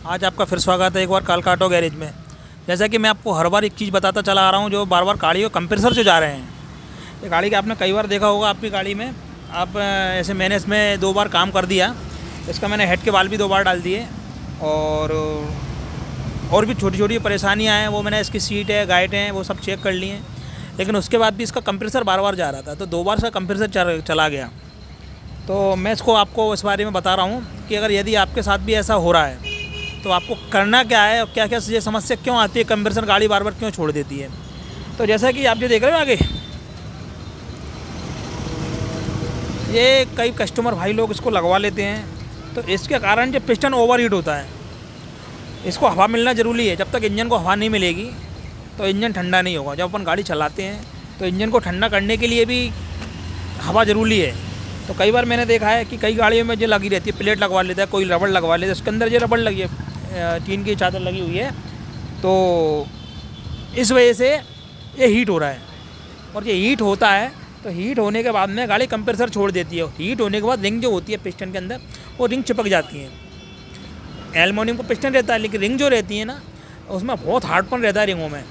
आज आपका फिर स्वागत है एक बार कालका ऑटो गैरेज में। जैसा कि मैं आपको हर बार एक चीज़ बताता चला आ रहा हूँ, जो बार बार गाड़ी और कंप्रेसर से जा रहे हैं। ये गाड़ी का आपने कई बार देखा होगा, आपकी गाड़ी में आप ऐसे मैंने इसमें 2 बार काम कर दिया। इसका मैंने हेड के बाल भी 2 बार डाल दिए और भी छोटी छोटी परेशानियाँ हैं, वो मैंने इसकी सीट है, गाइड हैं, वो सब चेक कर लिए हैं। लेकिन उसके बाद भी इसका कंप्रेसर बार बार जा रहा था, तो 2 बार इसका कंप्रेसर चला गया। तो मैं इसको आपको इस बारे में बता रहा हूँ कि अगर यदि आपके साथ भी ऐसा हो रहा है तो आपको करना क्या है और क्या क्या ये समस्या क्यों आती है, कंप्रेसर गाड़ी बार बार क्यों छोड़ देती है। तो जैसा कि आप जो देख रहे हो आगे, ये कई कस्टमर भाई लोग इसको लगवा लेते हैं, तो इसके कारण जो पिस्टन ओवर हीट होता है, इसको हवा मिलना ज़रूरी है। जब तक इंजन को हवा नहीं मिलेगी तो इंजन ठंडा नहीं होगा। जब अपन गाड़ी चलाते हैं तो इंजन को ठंडा करने के लिए भी हवा ज़रूरी है। तो कई बार मैंने देखा है कि कई गाड़ियों में जो लगी रहती है, प्लेट लगवा लेता है, कोई रबड़ लगवा लेता है, उसके अंदर जो रबड़ लगी है, टीन की चादर लगी हुई है, तो इस वजह से ये हीट हो रहा है। और ये हीट होता है तो हीट होने के बाद में गाड़ी कंप्रेसर छोड़ देती है। हीट होने के बाद रिंग जो होती है पिस्टन के अंदर, वो रिंग चिपक जाती है। एल्युमिनियम का पिस्टन रहता है, लेकिन रिंग जो रहती है ना, उसमें बहुत हार्डपन रहता है रिंगों में।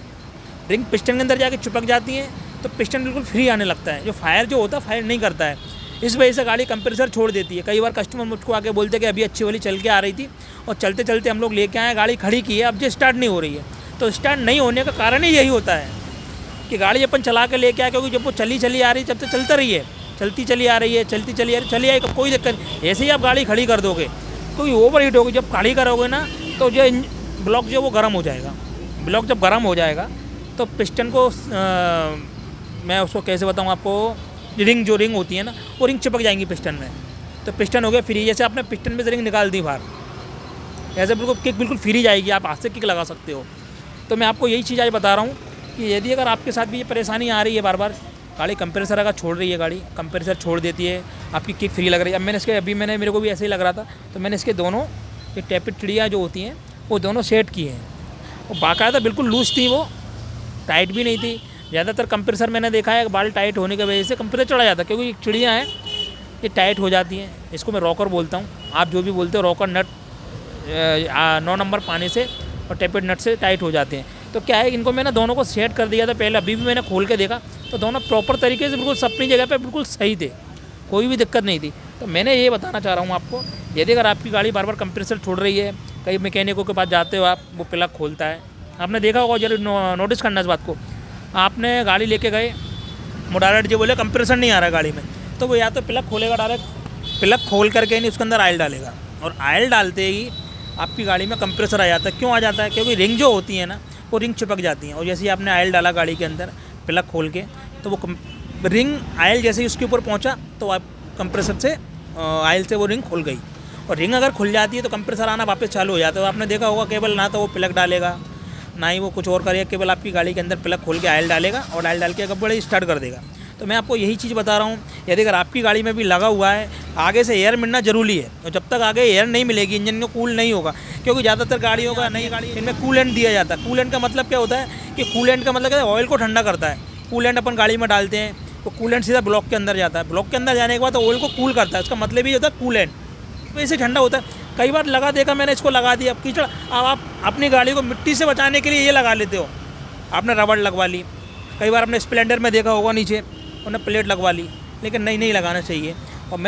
रिंग पिस्टन के अंदर जाके चिपक जाती है तो पिस्टन बिल्कुल फ्री आने लगता है, जो फायर जो होता है फायर नहीं करता है। इस वजह से गाड़ी कंप्रेसर छोड़ देती है। कई बार कस्टमर मुझको आके बोलते हैं कि अभी अच्छी वाली चल के आ रही थी और चलते चलते हम लोग लेके आए, गाड़ी खड़ी की है, अब जो स्टार्ट नहीं हो रही है। तो स्टार्ट नहीं होने का कारण ही यही होता है कि गाड़ी अपन चला के लेके आए, क्योंकि जब वो चली आ रही जब तो चलता रही है, चली आ रही है, चली आई, तो कोई दिक्कत नहीं। ऐसे ही आप गाड़ी खड़ी कर दोगे, कोई ओवर हीट होगी। जब खड़ी करोगे ना तो जो ब्लॉक जो वो गर्म हो जाएगा। ब्लॉक जब गर्म हो जाएगा तो पिस्टन को मैं उसको कैसे बताऊँ आपको, रिंग जो रिंग होती है ना, वो रिंग चिपक जाएंगी पिस्टन में, तो पिस्टन हो गया फ्री। जैसे आपने पिस्टन में से रिंग निकाल दी बाहर, ऐसे बिल्कुल किक बिल्कुल फ्री जाएगी, आप हाथ से किक लगा सकते हो। तो मैं आपको यही चीज़ आज बता रहा हूँ कि यदि अगर आपके साथ भी ये परेशानी आ रही है, बार बार गाड़ी कंप्रेसर अगर छोड़ रही है, गाड़ी कंप्रेसर छोड़ देती है, आपकी किक फ्री लग रही है। मेरे को भी ऐसे ही लग रहा था, तो मैंने इसके दोनों ये टैपिड चिड़िया जो होती हैं वो दोनों सेट किए हैं। वो बाकायदा बिल्कुल लूज थी, वो टाइट भी नहीं थी। ज़्यादातर कंप्रेसर मैंने देखा है बाल टाइट होने की वजह से कंप्रेसर चढ़ा जाता है, क्योंकि चिड़ियाँ हैं ये टाइट हो जाती हैं। इसको मैं रॉकर बोलता हूँ, आप जो भी बोलते हो। रॉकर नट 9 नंबर पाने से और टैपेड नट से टाइट हो जाते हैं। तो क्या है, इनको मैंने दोनों को सेट कर दिया था पहले। अभी भी मैंने खोल के देखा तो दोनों प्रॉपर तरीके से बिल्कुल अपनी जगह पर बिल्कुल सही थे, कोई भी दिक्कत नहीं थी। तो मैंने ये बताना चाह रहा हूँ आपको, यदि अगर आपकी गाड़ी बार बार कंप्रेसर छोड़ रही है, कई मैकेनिकों के पास जाते हो आप, वो प्लग खोलता है, आपने देखा होगा, जरूर नोटिस करना इस बात को। आपने गाड़ी लेके गए, वो डायरेक्ट जो बोले कंप्रेसर नहीं आ रहा गाड़ी में, तो वो या तो प्लग खोलेगा, डायरेक्ट प्लग खोल करके नहीं उसके अंदर आयल डालेगा, और आयल डालते ही आपकी गाड़ी में कंप्रेसर आ जाता है। क्यों आ जाता है? क्योंकि रिंग जो होती है ना, वो रिंग चिपक जाती हैं। और जैसे ही आपने आयल डाला गाड़ी के अंदर प्लग खोल के, तो वो रिंग आयल जैसे ही उसके ऊपर पहुँचा तो आप कंप्रेसर से आयल से वो रिंग खुल गई। और रिंग अगर खुल जाती है तो कंप्रेसर आना वापस चालू हो जाता है। आपने देखा होगा, केवल ना तो वो प्लग डालेगा, ना ही वो कुछ और करेगा, केवल आपकी गाड़ी के अंदर प्लग खोल के आयल डालेगा और आयल डाल के बड़े स्टार्ट कर देगा। तो मैं आपको यही चीज़ बता रहा हूँ, यदि अगर आपकी गाड़ी में भी लगा हुआ है, आगे से एयर मिलना ज़रूरी है। और जब तक आगे एयर नहीं मिलेगी, इंजन को कूल नहीं होगा। क्योंकि ज़्यादातर गाड़ियों का, नई गाड़ी, इनमें कूलेंट दिया जाता है। कूलेंट का मतलब क्या होता है कि कूलेंट का मतलब क्या है, ऑयल को ठंडा करता है। कूलेंट अपन गाड़ी में डालते हैं तो कूलेंट सीधा ब्लॉक के अंदर जाता है। ब्लॉक के अंदर जाने के बाद ऑयल को कूल करता है, उसका मतलब ही होता है कूलेंट, तो इसे ठंडा होता है। कई बार लगा देखा मैंने, इसको लगा दिया कीचड़। अब आप अपनी गाड़ी को मिट्टी से बचाने के लिए ये लगा लेते हो, आपने रबड़ लगवा ली। कई बार आपने स्प्लेंडर में देखा होगा, नीचे उन्हें प्लेट लगवा ली, लेकिन नहीं लगाना चाहिए। और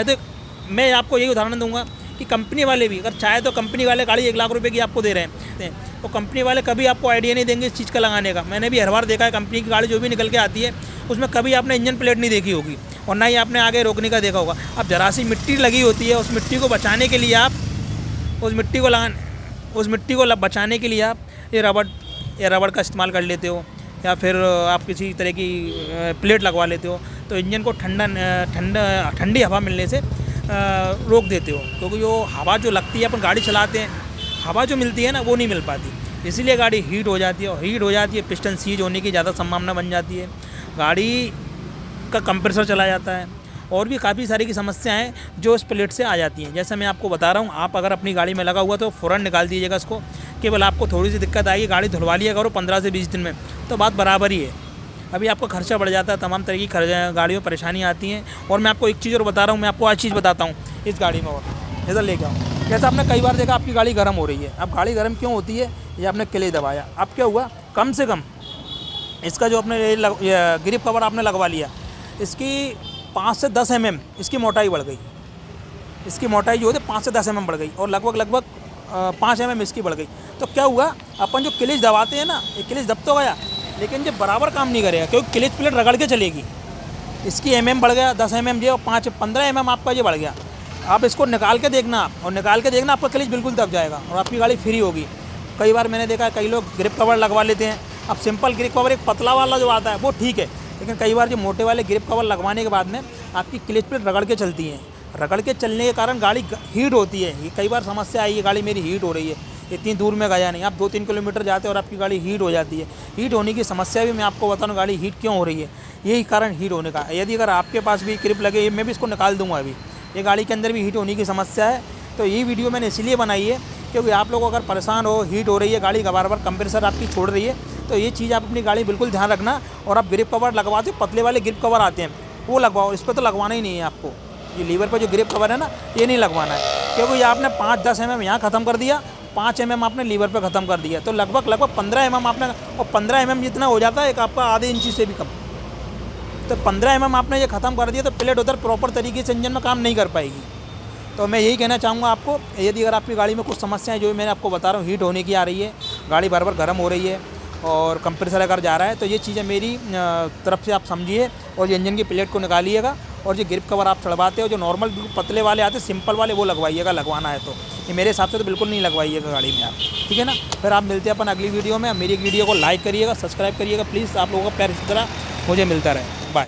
मैं आपको यही उदाहरण दूंगा कि कंपनी वाले भी अगर चाहे तो कंपनी वाले गाड़ी 1 लाख रुपए की आपको दे रहे हैं, तो कंपनी वाले कभी आपको आइडिया नहीं देंगे इस चीज़ का लगाने का। मैंने भी हर बार देखा है, कंपनी की गाड़ी जो भी निकल के आती है उसमें कभी आपने इंजन प्लेट नहीं देखी होगी, और ना ही आपने आगे रोकने का देखा होगा। अब जरा सी मिट्टी लगी होती है, उस मिट्टी को बचाने के लिए आप उस मिट्टी को बचाने के लिए आप ये रबड़ का इस्तेमाल कर लेते हो, या फिर आप किसी तरह की प्लेट लगवा लेते हो, तो इंजन को ठंडी हवा मिलने से रोक देते हो। क्योंकि जो हवा जो लगती है, अपन गाड़ी चलाते हैं, हवा जो मिलती है ना, वो नहीं मिल पाती, इसीलिए गाड़ी हीट हो जाती है। और हीट हो जाती है, पिस्टन सीज होने की ज़्यादा संभावना बन जाती है, गाड़ी का कंप्रेसर चला जाता है, और भी काफ़ी सारी की समस्याएं जो इस प्लेट से आ जाती हैं। जैसे मैं आपको बता रहा हूँ, आप अगर अपनी गाड़ी में लगा हुआ तो फ़ौरन निकाल दीजिएगा इसको। केवल आपको थोड़ी सी दिक्कत आएगी, गाड़ी धुलवा लिया करो 15 से 20 दिन में, तो बात बराबर ही है। अभी आपका खर्चा बढ़ जाता है, तमाम तरह की गाड़ियों में परेशानी आती हैं। और मैं आपको एक चीज़ और बता रहा हूँ, मैं आपको आज चीज़ बताता हूँ इस गाड़ी में, और इधर लेके आऊँ। जैसे आपने कई बार देखा आपकी गाड़ी गर्म हो रही है। अब गाड़ी गर्म क्यों होती है, ये आपने क्लच दबाया, अब क्या हुआ, कम से कम इसका जो अपने ग्रिप कवर आपने लगवा लिया, इसकी 5 से 10 mm इसकी मोटाई बढ़ गई। इसकी मोटाई जो है 5 से 10 mm बढ़ गई और लगभग 5 mm इसकी बढ़ गई। तो क्या हुआ, अपन जो क्लच दबाते हैं ना, ये क्लच दब तो गया लेकिन ये बराबर काम नहीं करेगा, क्योंकि क्लच प्लेट रगड़ के चलेगी। इसकी बढ़ गया 10 mm और 15 mm आपका ये बढ़ गया। आप इसको निकाल के देखना, और निकाल के देखना आपका क्लच बिल्कुल दब जाएगा और आपकी गाड़ी फ्री होगी। कई बार मैंने देखा है कई लोग ग्रिप कवर लगवा लेते हैं। अब सिंपल ग्रिप कवर एक पतला वाला जो आता है वो ठीक है, लेकिन कई बार जो मोटे वाले ग्रिप कवर लगवाने के बाद में आपकी क्लच प्लेट रगड़ के चलती हैं। रगड़ के चलने के कारण गाड़ी हीट होती है। ये कई बार समस्या आई है, गाड़ी मेरी हीट हो रही है, इतनी दूर में गया नहीं, आप 2-3 किलोमीटर जाते हैं और आपकी गाड़ी हीट हो जाती है। हीट होने की समस्या भी मैं आपको बता दूँ, गाड़ी हीट क्यों हो रही है, यही कारण हीट होने का। यदि अगर आपके पास भी ग्रिप लगे, मैं भी इसको निकाल दूँगा अभी, ये गाड़ी के अंदर भी हीट होने की समस्या है। तो ये वीडियो मैंने इसलिए बनाई है क्योंकि आप लोग अगर परेशान हो, हीट हो रही है, गाड़ी बार बार कंप्रेसर आपकी छोड़ रही है, तो ये चीज़ आप अपनी गाड़ी बिल्कुल ध्यान रखना। और आप ग्रिप कवर लगवाते हो, पतले वाले ग्रिप कवर आते हैं वो लगवाओ, इस पर तो लगवाना ही नहीं है आपको। ये लीवर पर जो ग्रिप कवर है ना, ये नहीं लगवाना है, क्योंकि ये आपने 5-10 mm यहाँ ख़त्म कर दिया, 5 mm आपने लीवर पे ख़त्म कर दिया, तो लगभग 15 mm आपने, और 15 mm जितना हो जाता है एक आपका आधे इंची से भी कम, तो 15 mm आपने ये ख़त्म कर दिया, तो प्लेट उधर प्रॉपर तरीके से इंजन में काम नहीं कर पाएगी। तो मैं यही कहना चाहूँगा आपको, यदि अगर आपकी गाड़ी में कुछ समस्याएं जो मैंने आपको बता रहा हूँ, हीट होने की आ रही है, गाड़ी बार बार गर्म हो रही है और कंप्रेसर अगर जा रहा है, तो ये चीज़ें मेरी तरफ से आप समझिए और ये इंजन की प्लेट को निकालिएगा। और जो ग्रिप कवर आप चढ़वाते हो, जो नॉर्मल पतले वाले आते हैं, सिंपल वाले, वो लगवाइएगा, लगवाना है तो। ये मेरे हिसाब से तो बिल्कुल नहीं लगवाइएगा गाड़ी में आप, ठीक है ना। फिर आप मिलते हैं अपन अगली वीडियो में। मेरी वीडियो को लाइक करिएगा, सब्सक्राइब करिएगा प्लीज़, आप लोगों का प्यार इसी तरह मुझे मिलता रहे।